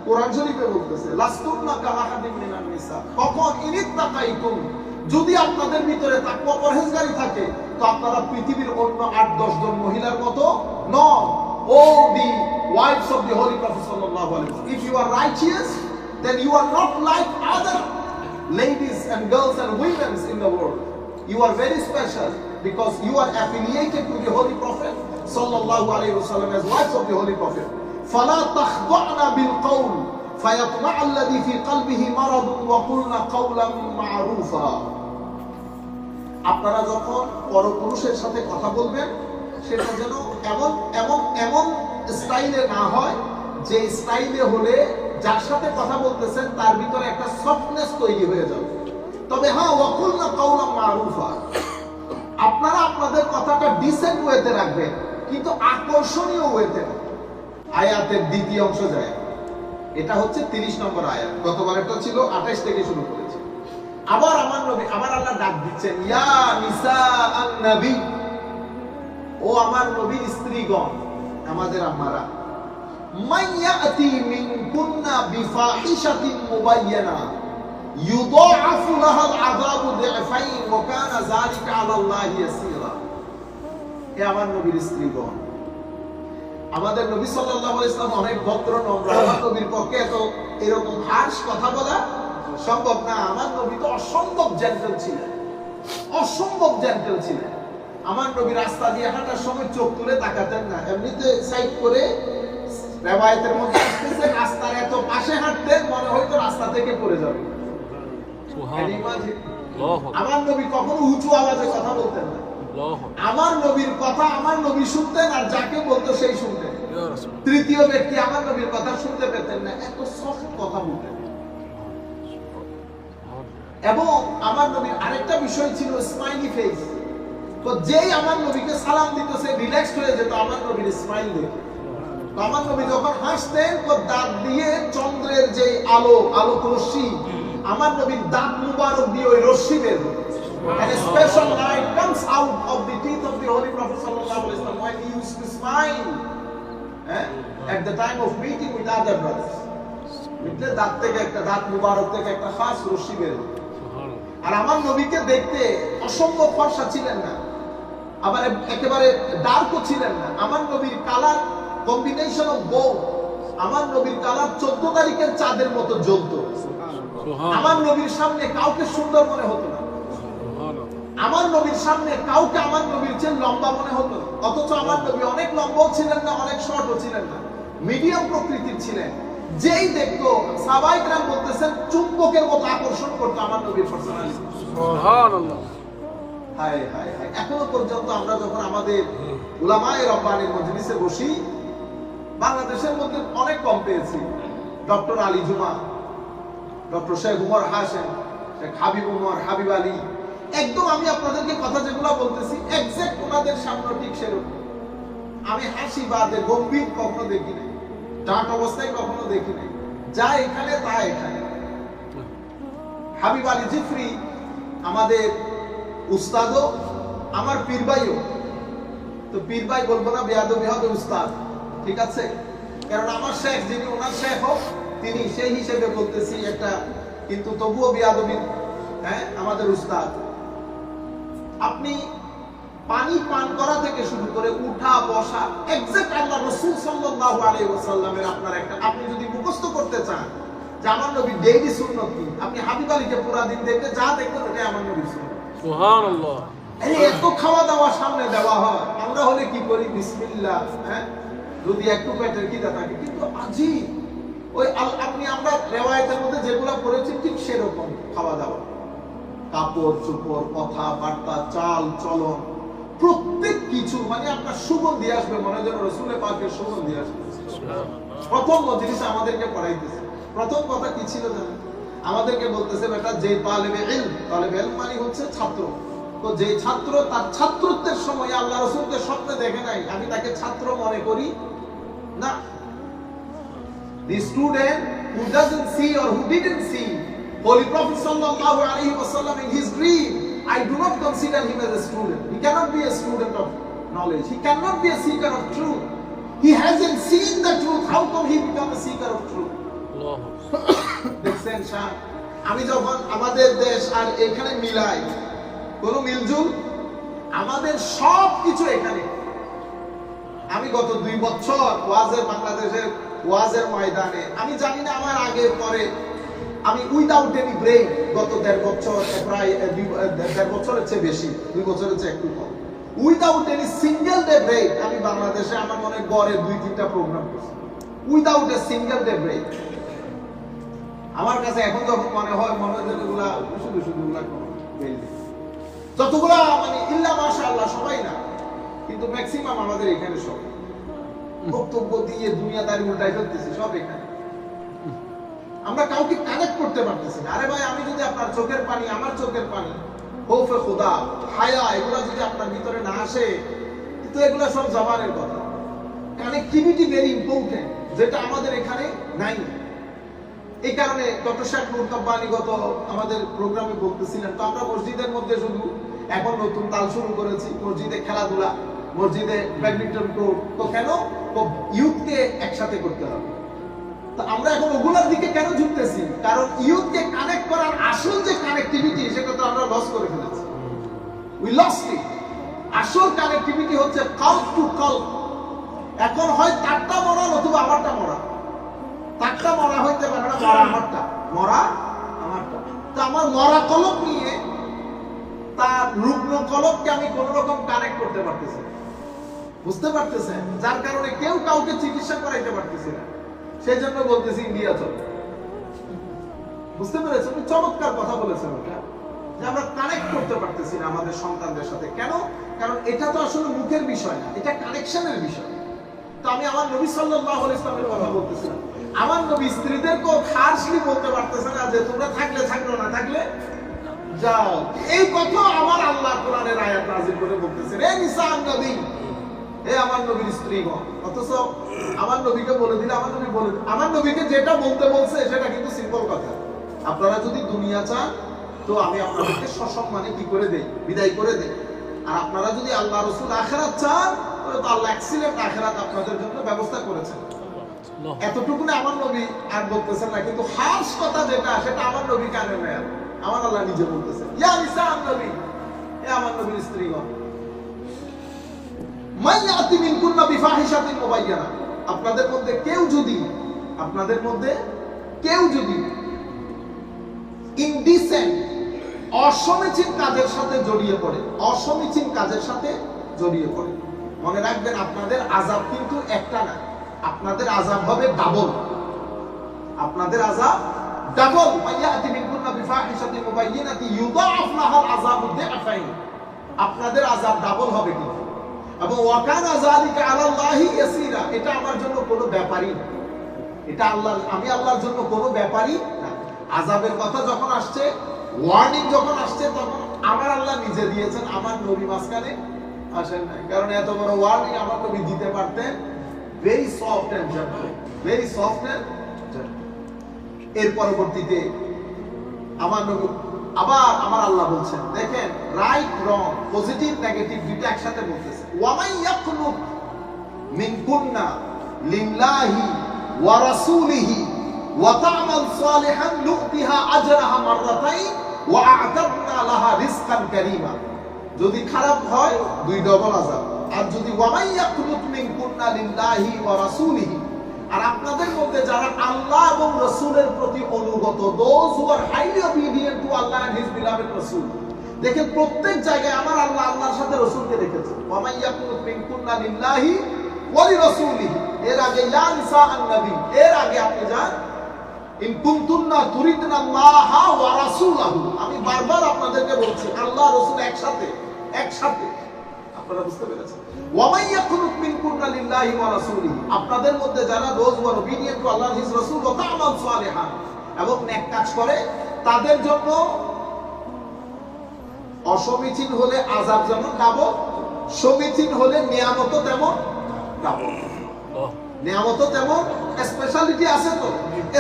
কোরআন শরীফে বলতেছে লাস্তুন্না কাআহাদিন মিনান নিসা, কখন ইনিত্তাকাইতুম, যদি আপনাদের ভিতরে তাকওয়া পরহেজগারি থাকে তো আপনারা পৃথিবীর অন্য 8-10 জন মহিলার মতো নন। ও দি wives of the holy prophet sallallahu alaihi wasallam, if you are righteous then you are not like other ladies and girls and women in the world. You are very special because you are affiliated to the holy prophet sallallahu alaihi wasallam as wives of the holy prophet. فلا تخضعن بالقول فيطمع الذي في قلبه مرض وقلن قولا معروفا. আপনারা যখন পরপুরুষের সাথে কথা বলবেন সেটা যেন এমন এমন এমন স্টাইলে না হয় যে স্টাইলে হলে যার সাথে কথা বলতেছেন তার ভিতরে একটা সফটনেস তৈরি হয়ে যাবে। তবে হ্যাঁ, ওয়াকুলনা কাওলাম মারুফা, আপনারা আপনাদের কথাটা ডিসেন্ট ওয়েতে রাখবেন কিন্তু আকর্ষণীয় ওয়েতে। আয়াতের দ্বিতীয় অংশ যায়, এটা হচ্ছে 30 নম্বর আয়াত। গতবার এটা ছিল 28 থেকে শুরু করেছি। আবার আমার নবী, আমার আল্লাহ ডাক দিচ্ছেন, ইয়া নিসা আন নবী, ও আমার নবীর স্ত্রীগণ, আমাদের আম্মারা, মাইয়াতি মিনকুন্না বিফাহিশাতিন মুবায়্যানা ইউদাআফু লাহাল আযাবু দি'ফাইন ওয়া কানা যালিকা আলাল্লাহি ইয়াসীরা। হে আমার নবীর স্ত্রীগণ, আমাদের নবী সাল্লাল্লাহু আলাইহি ওয়াসাল্লাম অনেক ভদ্র নম্র, আমার নবীর পক্ষে তো এরকম হার্শ কথা বলা সম্ভব না। আমার নবী তো অসম্ভব জেন্টল ছিলেন, অসম্ভব জেন্টল ছিলেন। আমার নবী রাস্তা দিয়ে হাঁটার সময় চোখ তুলে তাকাতেন না, এমনিতে সাইড করে রিওয়ায়াতের মধ্যে আসছে রাস্তার এত পাশে হাঁটতেন মনে হয়তো রাস্তা থেকে পড়ে যাবে। আমার নবী কখনো উঁচু আওয়াজে কথা বলতেন না। আমার নবীর কথা আমার নবী শুনতেন আর যাকে বলতো সেই শুনতেন। তৃতীয় ব্যক্তি আমার নবীর কথা শুনতে পেতেন না, এত সফট কথা বলতেন। এবং আমার নবীর আরেকটা বিষয় ছিল স্মাইলি ফেস। তো যেই আমার নবীকে সালাম দিত সে রিল্যাক্সড হয়ে যেত আমার নবীর স্মাইল দেখে। তো আমার নবী যখন হাসতেন তো দাঁত দিয়ে চন্দ্রের যে আলোক রশ্মি, আমার নবীর দাঁত মুবারক দিয়ে ওই রশ্মি বের হতো। And a special light comes out of the teeth of the Holy Prophet sallallahu alaihi wasallam when he used to smile at the time of meeting with other brothers. বুঝলে, দাঁত থেকে একটা দাঁত মুবারক থেকে একটা খাস রশ্মি বের হতো। আর আমার নবীকে দেখতে অসম্ভব ফর্সা ছিলেন না, আবার একেবারে ডার্কও ছিলেন না। আমার নবীর কালার কম্বিনেশন অফ বোথ। আমার নবীর কালার 14 তারিখের চাঁদের মতো জ্বলতো। আমার নবীর সামনে কাউকে সুন্দর মনে হতো না, আমার নবীর সামনে কাউকে আমার নবীর চেয়ে লম্বা মনে হতো। অথচ আমার নবী অনেক লম্বাও ছিলেন না, অনেক শর্টও ছিলেন না, মিডিয়াম প্রকৃতির ছিলেন। যেই দেখতো সাহাবায়ে কেরাম বলতেছেন চুম্বকের মতো আকর্ষণ করতো আমার নবীর পার্সোনালিটি। সুবহানাল্লাহ। হায় হায় হায়, এখনো পর্যন্ত আমরা যখন আমাদের উলামায়ে রব্বানির মজলিসে বসি, বাংলাদেশের মধ্যে অনেক কম পেয়েছি। ডক্টর আলী জুমা, ডক্টর শেখ উমর হাসেন, শেখ হাবিব উমর, হাবিব আলী, একদম আমি আপনাদেরকে কথা যেগুলো বলতেছি এক্সাক্ট ওনাদের সামনে ঠিক সেরকম। আমি হাসি বাদে গম্ভীর কখনো দেখি নাই, ডাক অবস্থায় কখনো দেখি নাই, যা এখানে তা এখানে। হাবিব আলী জিফরি আমাদের উস্তাদও, আমার পীর ভাইও। তো পীর ভাই বলবো না, বেয়াদবি হবে উস্তাদ, ঠিক আছে? কারণ আমার শেখ যিনি, ওনার শেখ হোক তিনি, সেই হিসেবে বলতেছি একটা, কিন্তু তবুও বেয়াদবি। আমাদের উস্তাদ, আপনি পানি পান করা থেকে শুরু করে উঠা বসা এক্সাক্ট আল্লাহ রাসূল সাল্লাল্লাহু আলাইহি ওয়াসাল্লামের আপনার একটা, আপনি যদি মুখস্থ করতে চান যে আমার নবীর ডেইলি সুন্নাত কি, আপনি হাবিব আলীকে পুরো দিন দেখতে যা দেখবেন ওটাই আমার নবীর সুন্নাত। সুবহানাল্লাহ। এই এত খাওয়া দাওয়া সামনে দেওয়া হয়, আমরা হলে কি করি বিসমিল্লাহ, যদি একটু পেটের খিদা থাকে, কিন্তু আজি ওই আপনি আমরা রিওয়ায়াতের মধ্যে যেগুলো পড়েছি ঠিক সেরকম খাওয়া দাওয়া, কাপড় চোপড়, কথা বার্তা, চাল চলন, প্রত্যেক কিছু মানে আপনার সুগন্ধি আসবে, মনে যেন রাসূলের পাকের সুগন্ধি আসবে। প্রথম মজলিসে আমাদেরকে পড়াইতেছে, প্রথম কথা কি ছিল জানেন? আমাদেরকে বলতেছে, বেটা যে তালেবে ইলম মানে হচ্ছে ছাত্র, তো যে ছাত্র তার ছাত্রত্বের সময় আল্লাহ রাসূলকে স্বপ্নে দেখে নাই, আমি তাকে ছাত্র মনে করি না। The student who doesn't see or who didn't see Holy Prophet sallallahu alaihi wasallam in his dream, I do not consider him as a student. He cannot be a student of knowledge. He cannot be a seeker of truth. He hasn't seen the truth. How come he become a seeker of truth? দেখছেন শাহ, আমি যখন আমাদের দেশ আর এখানে মিলাই, কোন মিলজুল, আমাদের সব কিছু এখানে। আমি গত 2 বছর ওয়াজের, বাংলাদেশের ওয়াজের ময়দানে, আমি জানি না আমার আগে পরে, আমি উইদাউট এনি ব্রেক গত 1.5 বছর, প্রায় 1.5 বছরের চেয়ে বেশি, 2 বছরের চেয়ে একটু কম, without any single day break আমি বাংলাদেশে আমার মনে গড়ে 2-3টা প্রোগ্রাম করছি, without a single day break. আমার কাছে এখন যখন মনে হয় এগুলা শুধু যতগুলা মানে ইল্লা মাশাআল্লাহ সবাই না, কিন্তু ম্যাক্সিমাম আমাদের এখানে সব বক্তব্য দিয়ে দুনিয়াদারি উল্টাই ফেলতেছি সব এখানে। আমরা কাউকে কানেক্ট করতে পারতেছি না। আরে ভাই, আমি যদি আপনার চোখের পানি, আমার চোখের পানি, খৌফে খোদা, হায়া, এগুলা যদি আপনার ভিতরে না আসে, কিন্তু এগুলা সব জবানের কথা। কানেক্টিভিটি ভেরি ইম্পর্টেন্ট, যেটা আমাদের এখানে নাই। এই কারণে ডক্টর শেখ মুরতাব্বানি গত আমাদের প্রোগ্রামে বলতেছিলেন, তো আমরা মসজিদের মধ্যে শুধু এখন নতুন তাল শুরু করেছি, মসজিদে খেলাধুলা, মসজিদে ব্যাডমিন্টন কোর্ট। তো কেন? তো ইউথকে একসাথে করতে হবে। তো আমরা এখন ওগুলোর দিকে কেন ঝুঁকতেছি? কারণ ইউথকে কানেক্ট করার আসল যে কানেক্টিভিটি, সেটা তো আমরা লস করে ফেলেছি। We lost it. আসল কানেক্টিভিটি হচ্ছে কাল্প টু কাল্প। এখন হয় তারটা মরা নতুবা আমারটা মরা। তারটা মরা হইতে পারে না, মরা আমারটা, মরা আমারটা। তো আমার মরা কলব নিয়ে তার রুগ্ন কলবকে আমি কোন রকম কানেক্ট করতে পারতেছি, বুঝতে পারতেছেন? যার কারণে কেউ কাউকে চিকিৎসা করাইতে পারতেছি না। সেই জন্য বলতেছি ইন্ডিয়া চল। বুঝতে পেরেছেন? চমৎকার কথা বলেছেন ওটা, যে আমরা কানেক্ট করতে পারতেছি না আমাদের সন্তানদের সাথে। কেন? কারণ এটা তো আসলে মুখের বিষয় না, এটা কানেকশনের বিষয়। তো আমি আমার নবী সাল্লাল্লাহু আলাইহি ওয়াসাল্লামের কথা বলতেছিলাম। আমার নবী স্ত্রীদেরকেও খাসলি বলতে পারতেছে না যে তোমরা থাকলে থাকলো, না থাকলে যাও। এই কথা আমার আল্লাহ কোরআনের আয়াত নাযিল করে বলতেছেন, হে নিসান নবী, হে আমার নবীর স্ত্রীগণ। অথচ আমার নবীকে বলে দিলে, আমার নবীকে যেটা বলতে বলছে সেটা কিন্তু সিম্পল কথা। আপনারা যদি দুনিয়া চান, তো আমি আপনাদেরকে সসম্মানে কি করে দেই? বিদায় করে দেই। আর আপনারা যদি আল্লাহ রাসূল আখিরাত চান, তাহলে তো আল্লাহ এক্সিলেন্ট আখিরাত আপনাদের জন্য ব্যবস্থা করেছেন। এতটুকু না আমার নবী আর বলতেছেন না, কিন্তু হার্শ কথা যেটা, সেটা আমার নবী কানে নেয়। আমার আল্লাহ নিজে বলতেছেন, ইয়া নিসান নবী, হে আমার নবীর স্ত্রীগণ, মাইয়াতি মিনকুন্না বিফাহিশাতিন মুবায়্যানা, আপনাদের মধ্যে কেউ যদি ইনডিসেন্ট, অসমীচীন কাজের সাথে জড়িয়ে পড়ে, মনে রাখবেন আপনাদের আযাব কিন্তু একটা না, আপনাদের আযাব হবে ডাবল। মাইয়াতি মিনকুন্না বিফাহিশাতিন মুবায়্যানাতি ইউদাআফ লাহাল আযাবু দি'ফাইন, আপনাদের আযাব ডাবল হবে কিন্তু। এবং ওয়াকানা যালিকা আলাল্লাহি ইয়াসীরা, এটা আমার জন্য কোনো ব্যাপারই না, এটা আমি আল্লাহর জন্য কোনো ব্যাপারই না। আযাবের কথা যখন আসছে, ওয়ার্নিং যখন আসছে, তখন আমার আল্লাহ নিজে দিয়েছেন, আমার নবী মাঝখানে আসেন নাই। কারণ এত বড় ওয়ার্নিং আমার নবী দিতে পারতেন ভেরি সফট এন্ড জেন্টল। এর পরবর্তীতে আমার নবী আবার আমার আল্লাহ বলছেন, দেখেন, রাইট রং, পজিটিভ নেগেটিভ দুটো একসাথে বলতেছে। ওয়ামাই ইয়াকুনুত মিনকুন্না লিল্লাহি ওয়া রাসূলিহি ওয়া তা'মাল সালিহান নু'তিহা আজরাহা মাররাতাইন ওয়া আ'তাদনা লাহা রিজকান কারীমা। যদি খারাপ হয় 2 ডবল আযাব। আর যদি ওয়ামাই ইয়াকুনুত মিনকুন্না লিল্লাহি ওয়া রাসূলিহি, আর আপনাদের মধ্যে যারা আল্লাহ এবং রাসূলের প্রতি অনুগত, those who are highly obedient to Allah and his beloved Rasul, দেখেন প্রত্যেক জায়গায় আমার আল্লাহ আল্লাহর সাথে রাসূলকে রেখেছে। ওয়া মান ইয়াকুনুত মিনকুন্না লিল্লাহি ওয়া লিরাসূলিহি, এর আগে ইয়া নিসাআন নবী, এর আগে আপনি যান ইন কুনতুন্না তুরিদনা আল্লাহা ওয়া রাসূলাহু। আমি বারবার আপনাদেরকে বলছি, আল্লাহ রাসূল একসাথে। আপনারা বুঝতে পেরেছেন? ওয়া মান ইয়াকুনুত মিনকুন্না লিল্লাহি ওয়া রাসূলিহি, আপনাদের মধ্যে যারা those who are obedient to Allah and his Rasul ওয়া তা'মাল সালিহান, এবং নেক কাজ করে, তাদের জন্য অসমীচীন হলে আযাব যেমন ডাবল, সমীচীন হলে নিয়ামত তেমন ডাবল। নিয়ামত তেমন স্পেশালিটি আছে, তো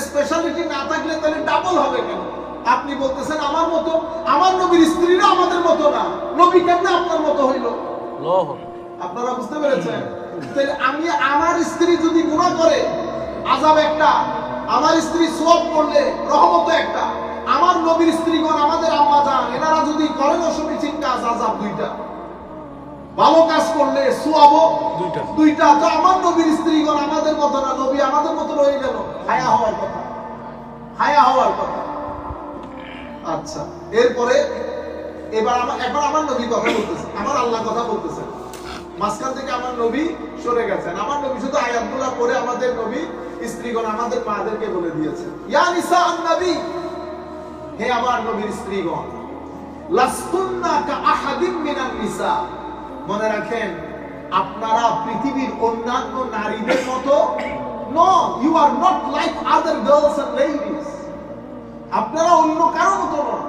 স্পেশালিটি না থাকলে তাহলে ডাবল হবে কেন? আপনি বলতেছেন আমার মতো, আমার নবীর স্ত্রীরা আমাদের মতো না, নবী কেমনে আপনার মতো হইল? আপনারা বুঝতে পেরেছেন? তাহলে আমি, আমার স্ত্রী যদি গুনাহ করে, আযাব একটা, আমার স্ত্রী সোয়াব করলে রহমত একটা। আমার নবীর স্ত্রীগণ, আমাদের আম্মা জান, এনারা যদি করেন অসমীচীন কাজ, আযাব দুইটা। ভালো কাজ করলে সোয়াবও দুইটা। তো আমার নবীর স্ত্রীগণ আমাদের মতো না, নবী আমাদের মতো রয়ে গেল, হায়া হওয়ার কথা, হায়া হওয়ার কথা। আচ্ছা, এরপরে এখন আমার নবী কথা বলতেছে, আমার আল্লাহ কথা বলতেছেন। মাঝখান থেকে আমার নবী সরে গেছেন। আমার নবী শুধু আয়াতগুলো পড়ে আমাদের নবী স্ত্রীগণ, আমাদের মাদেরকে বলে দিয়েছেন, ইয়া নিসা আন-নবী, হে আমার নবীর স্ত্রীগণ, লাস্তুন্না কা আহাদিম মিনান নিসা, মনে রাখেন আপনারা পৃথিবীর অন্যান্য নারীদের মতো no, you are not like other girls and ladies, আপনারা অন্য কারো মতো নন।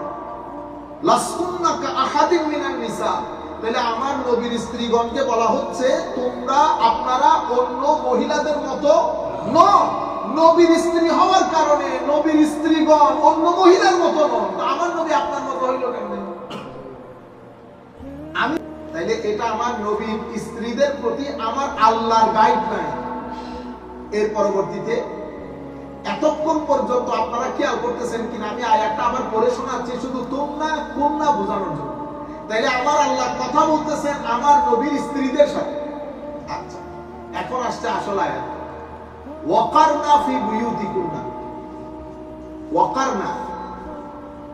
লাস্তুন্না কা আহাদিম মিনান নিসা, তাহলে আমার নবীর স্ত্রীগণকে বলা হচ্ছে তোমরা, আপনারা অন্য মহিলাদের মতো নন। নবীর স্ত্রী হওয়ার কারণে নবীর স্ত্রীগণ অন্য মহিলার মতো নন। আমার নবী আপনার মতো হইল কেমন? আমি তাইলে এটা আমার নবীর স্ত্রীদের প্রতি আমার আল্লাহর গাইডলাইন। এর পরবর্তীতে এতক্ষণ পর্যন্ত আপনারা খেয়াল করতেছেন কিনা, আমি আয়াতটা আবার পড়ে শোনাচ্ছি শুধু তোমরা কোন না বোঝানোর জন্য। তাইলে আমার আল্লাহ কথা বলতেছেন আমার নবীর স্ত্রীদের সাথে। আচ্ছা, এখন আসছে আসল আয়াত, ওয়াকারনা ফি বুয়ুতিকুন্না। ওয়াকারনা,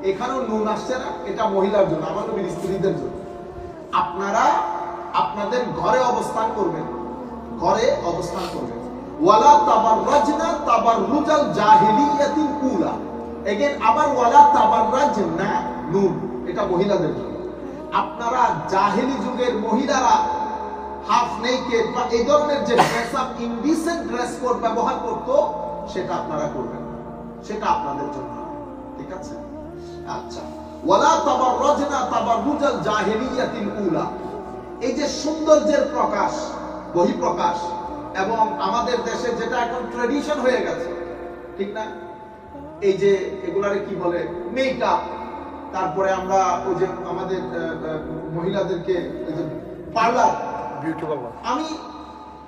এখানেও নুন আসছে না, এটা মহিলার জন্য, আমার নবীর স্ত্রীদের জন্য। আপনারা আপনাদের ঘরে অবস্থান করবেন, ঘরে অবস্থান করবেন। ওয়ালা তাবাররাজনা তাবাররুজাল জাহিলিয়াতিল উলা। এগেইন আবার ওয়ালা তাবাররাজনা, নুন, এটা মহিলাদের জন্য। আপনারা জাহেলি যুগের মহিলারা হাফ নেকেড বা এই ধরনের যে dress up, indecent dress code ব্যবহার করত, সেটা আপনারা করবেন, সেটা আপনাদের জন্য, ঠিক আছে? আচ্ছা, ওয়ালা তাবাররাজনা তাবাররুজাল জাহিলিয়াতিল উলা, এই যে সৌন্দর্যের প্রকাশ, বহিঃপ্রকাশ, এবং আমাদের দেশে যেটা এখন ট্র্যাডিশন হয়ে গেছে, ঠিক না? এই যে এগুলারে কি বলে, মেকআপ, তারপরে আমরা ওই যে আমাদের মহিলাদেরকে ওই যে পার্লার, বিউটি পার্লার। আমি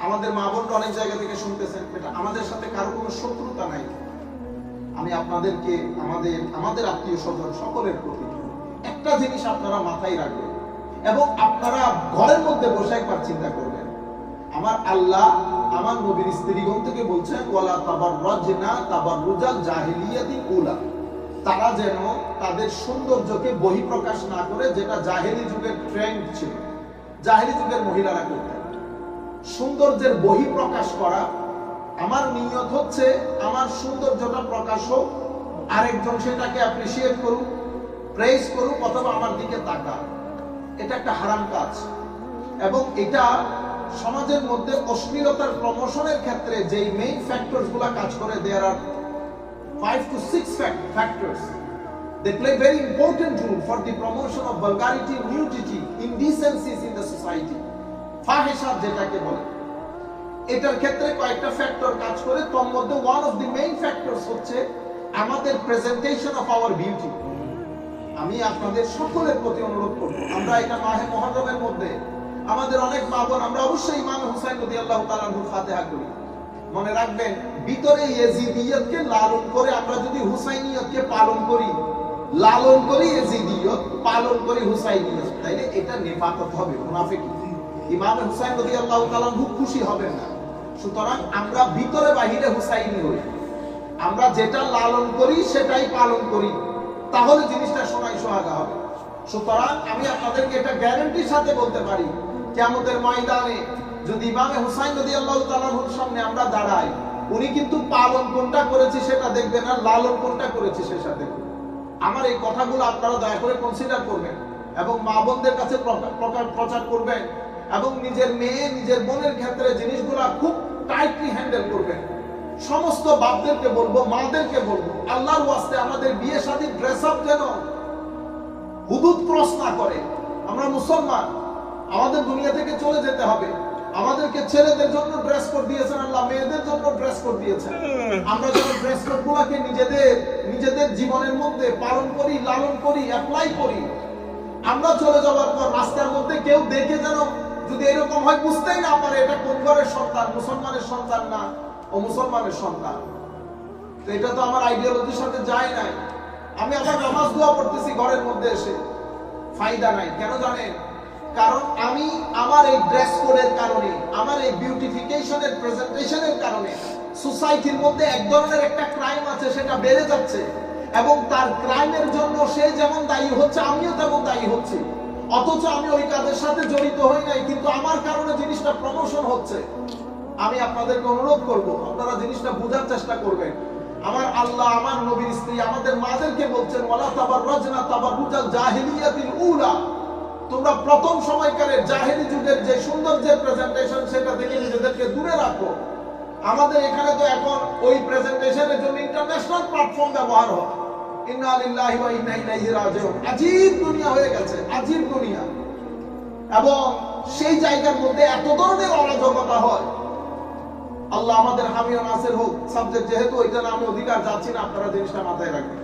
আমাদের মা বোনরা অনেক জায়গা থেকে শুনতেছেন, এটা আমাদের সাথে কারো কোনো শত্রুতা নাই। আমি আপনাদেরকে, আমাদের আত্মীয় স্বজন সকলের প্রতি একটা জিনিস আপনারা মাথায় রাখবেন, এবং আপনারা ঘরের মধ্যে বসে একবার চিন্তা করবেন, আমার আল্লাহ আমার নবীর স্ত্রীগণ থেকে বলছেন ওয়ালা তাবাররাজনা তাবাররুজাল জাহিলিয়াতিল উলা, তারা যেন তাদের সৌন্দর্যকে বহিঃপ্রকাশ না করে, যেটা জাহেলি যুগের ট্রেন্ড ছিল, জাহেলি যুগের মহিলারা করতেন। সৌন্দর্যের বহিঃপ্রকাশ করা, আমার নিয়ত হচ্ছে আমার সৌন্দর্যটা প্রকাশ হোক, আরেকজন সেটাকে অ্যাপ্রিসিয়েট করুক, প্রেজ করুক, অথবা আমার দিকে তাকাক। এটা একটা হারাম কাজ, এবং এটা সমাজের মধ্যে অশ্লীলতার প্রমোশনের ক্ষেত্রে যেই মেইন ফ্যাক্টরস গুলা কাজ করে, দেয়ার আর 5 to 6 factors. They play very important role for the promotion of vulgarity, nudity, indecencies in the society. ফাহিশা যেটাকে বলে, এটার ক্ষেত্রে কয়েকটা ফ্যাক্টর কাজ করে। তার মধ্যে one of the main factors হচ্ছে আমাদের presentation of our beauty। আমি আপনাদের সকলের প্রতি অনুরোধ করব, আমরা এটা মাহে মুহররমের মধ্যে আমাদের অনেক মা বোন, আমরা অবশ্যই ইমাম হুসাইন রাদিয়াল্লাহু তাআলা আনহুর ফাতিহা করি। মনে রাখবেন, ভিতরে ইয়াজিদিয়তকে লালন করে আমরা যদি হুসাইনিয়তকে পালন করি, লালন করি ইয়াজিদিয়ত, পালন করি হুসাইনিয়ত, তাইলে এটা নিফাকত হবে, মুনাফিকি। ইমাম হুসাইন রাদিয়াল্লাহু তাআলা আনহু খুশি হবেন না। সুতরাং আমরা ভিতরে বাহিরে হুসাইনি হই, আমরা যেটা লালন করি সেটাই পালন করি, তাহলে জিনিসটা সোনায় সোহাগা হবে। সুতরাং আমি আপনাদেরকে এটা গ্যারান্টির সাথে বলতে পারি, কিয়ামতের ময়দানে যদি ইমামে হুসাইন রাদিয়াল্লাহু তাআলা আনহুর সামনে আমরা দাঁড়াই, উনি কিন্তু পালন কোনটা করেছে সেটা দেখবেন, আর লালন কোনটা করেছে সেটা দেখবেন। আমার এই কথাগুলো আপনারা দয়া করে কনসিডার করবেন, এবং মা বোনদের কাছে প্রচার করবেন, এবং নিজের মেয়ে নিজের বোনের ক্ষেত্রে জিনিসগুলো খুব টাইটলি হ্যান্ডেল করবেন। সমস্ত বাপদেরকে বলবো, মাদেরকে বলবো, আল্লাহর ওয়াস্তে আমাদের বিয়ে শাদীর ড্রেস আপ যেন হুদুদ ক্রস না করে। আমরা মুসলমান, আমাদের দুনিয়া থেকে চলে যেতে হবে। আমাদেরকে ছেলেদের জন্য ড্রেস কোড দিয়েছেন আল্লাহ, মেয়েদের জন্য ড্রেস কোড দিয়েছেন। আমরা যেন ড্রেস কোড গুলাকে নিজেদের জীবনের মধ্যে পালন করি, লালন করি, অ্যাপ্লাই করি। আমরা চলে যাওয়ার পর রাস্তার মধ্যে কেউ দেখে যেন যদি এরকম হয় বুঝতেই না পারে এটা কোন ঘরের সন্তান, মুসলমানের সন্তান না ও মুসলমানের সন্তান। তো এটা তো আমার আইডিওলজির সাথে যায় নাই। আমি আবার নামাজ দোয়া পড়তেছি ঘরের মধ্যে এসে, ফায়দা নাই। কেন জানেন? কারণ আমি আমার এই ড্রেস কোডের কারণে, আমার এই বিউটিফিকেশনের প্রেজেন্টেশনের কারণে সোসাইটির মধ্যে এক ধরনের একটা ক্রাইম আছে, সেটা বেড়ে যাচ্ছে এবং তার ক্রাইমের জন্য সে যেমন দায়ী হচ্ছে, আমিও তেমন দায়ী হচ্ছি। অথচ আমি ওই কাজের সাথে জড়িত হই নাই, কিন্তু আমার কারণে জিনিসটা প্রমোশন হচ্ছে। আমি আপনাদেরকে অনুরোধ করব, আপনারা জিনিসটা বোঝার চেষ্টা করবেন। আমার আল্লাহ, আমার নবীর স্ত্রী আমাদের মাদেরকে বলছেন, ওয়ালা তাবাররাজনা তাবাররুজাল জাহিলিয়াতিল উলা, তোমরা প্রথম সময়কারের জাহেলি যুগের যে সৌন্দর্যের প্রেজেন্টেশন, সেটা থেকে নিজেদেরকে দূরে রাখো। আমাদের এখানে তো এখন ওই প্রেজেন্টেশনের জন্য ইন্টারন্যাশনাল প্ল্যাটফর্ম ব্যবহার হয়। ইন্না লিল্লাহি ওয়া ইন্না ইলাইহি রাজিউন। আজীব দুনিয়া হয়ে গেছে, আজীব দুনিয়া। এবং সেই জায়গার মধ্যে এত ধরনের অরাজকতা হয়। আল্লাহ আমাদের হামি ও নাসির হোক। সাবজেক্ট যেহেতু ওইটা না, আমি অধিকার যাচ্ছি না, আপনারা জিনিসটা মাথায় রাখবেন।